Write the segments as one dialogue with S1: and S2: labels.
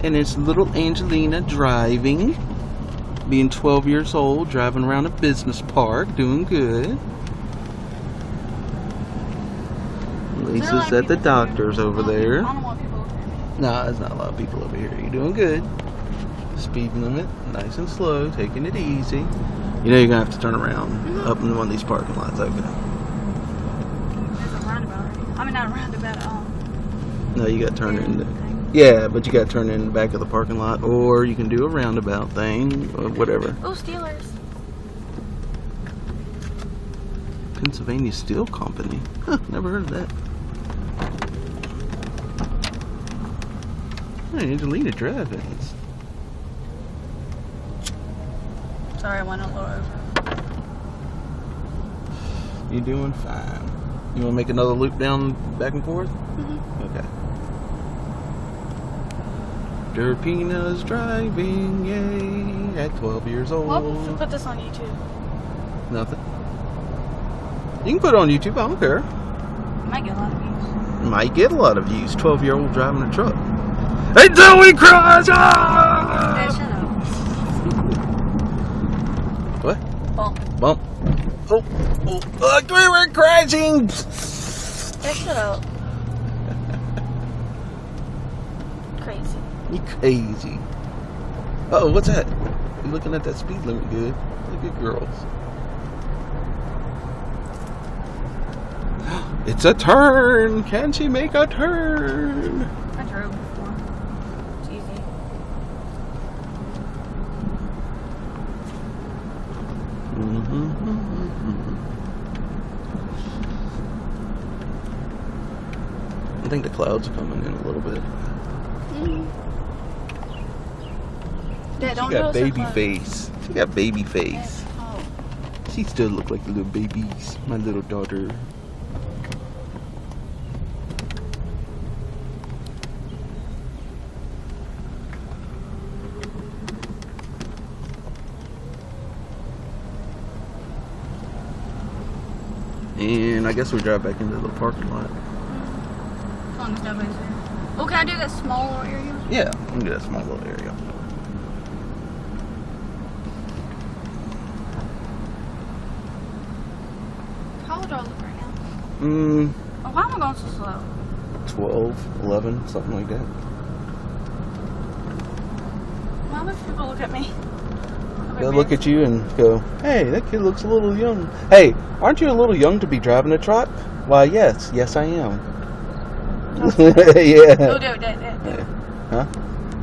S1: And it's little Angelina driving. Being 12 years old, driving around a business park, doing good. Lisa's at the doctor's over there.
S2: I don't want people over here.
S1: No, there's not a lot of people over here. You're doing good. Speed limit, nice and slow, taking it easy. You know you're gonna have to turn around up in one of these parking lots. Okay.
S2: There's a roundabout. I mean, not a roundabout.
S1: No, you gotta turn in. Yeah, but you gotta turn in the back of the parking lot, or you can do a roundabout thing, or whatever.
S2: Oh, Steelers.
S1: Pennsylvania Steel Company. Huh, never heard of that. Hey, Angelina driving.
S2: Sorry, I went a little over.
S1: You're doing fine. You want to make another loop down back and forth?
S2: Mm-hmm.
S1: Okay. Derpina's driving, yay, at 12 years old.
S2: What if we put this on YouTube?
S1: Nothing. You can put it on YouTube, I don't care.
S2: Might get a lot of views.
S1: Might get a lot of views. 12-year-old driving a truck. Until we crash! Ah!
S2: Hey, shut up.
S1: What?
S2: Bump.
S1: Bump. Oh, look, we were crashing!
S2: Hey, shut up. Crazy.
S1: You crazy. Uh-oh, what's that? You looking at that speed limit good. Look at girls. It's a turn! Can she make a turn?
S2: I drove before. It's easy.
S1: I think the clouds are coming in a little bit.
S2: Dad,
S1: She got baby face. She got baby face.
S2: Oh.
S1: She still look like the little babies. My little daughter. And I guess we drive back into the parking lot.
S2: As long as nobody's there. Oh, can I do that small little area?
S1: Yeah, we can do that small little area.
S2: How old do I look right now?
S1: Mm,
S2: Oh, why am I going so slow?
S1: 12, 11, something like that.
S2: Why do people look at me?
S1: They'll look at you and go, hey, that kid looks a little young. Hey, aren't you a little young to be driving a truck? Why, yes. Yes, I am. Yeah.
S2: Oh, Dad.
S1: Huh?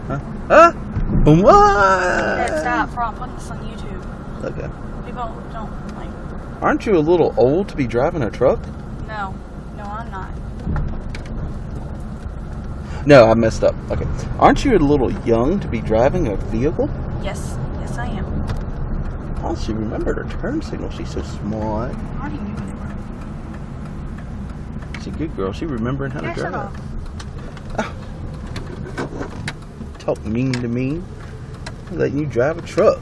S1: Huh? Huh? What?
S2: Dad, stop. I'm putting this on YouTube.
S1: Okay.
S2: People don't like.
S1: Aren't you a little old to be driving a truck?
S2: No. No, I'm not.
S1: No, I messed up. Okay. Aren't you a little young to be driving a vehicle?
S2: Yes. Yes, I am.
S1: Oh, she remembered her turn signal. She's so smart.
S2: I already knew it.
S1: She's a good girl. She remembering how to
S2: Shut
S1: drive.
S2: up.
S1: Talk mean to me. Letting you drive a truck.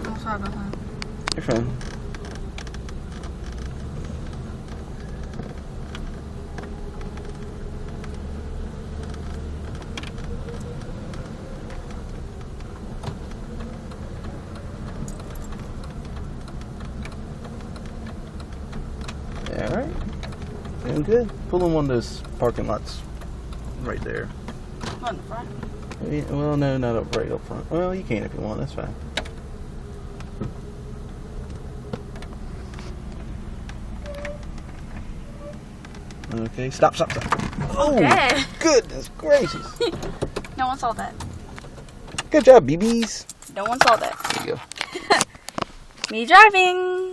S2: I'm sorry about that.
S1: You're fine. Yeah, all right. Doing good. Pull in one of those parking lots right there.
S2: What, in the front?
S1: Well, no, not up right up front. Well, you can if you want. That's fine. Okay, stop. Oh,
S2: Okay.
S1: goodness gracious.
S2: No one saw that.
S1: Good job, BBs.
S2: No one saw that.
S1: There you go.
S2: Me driving.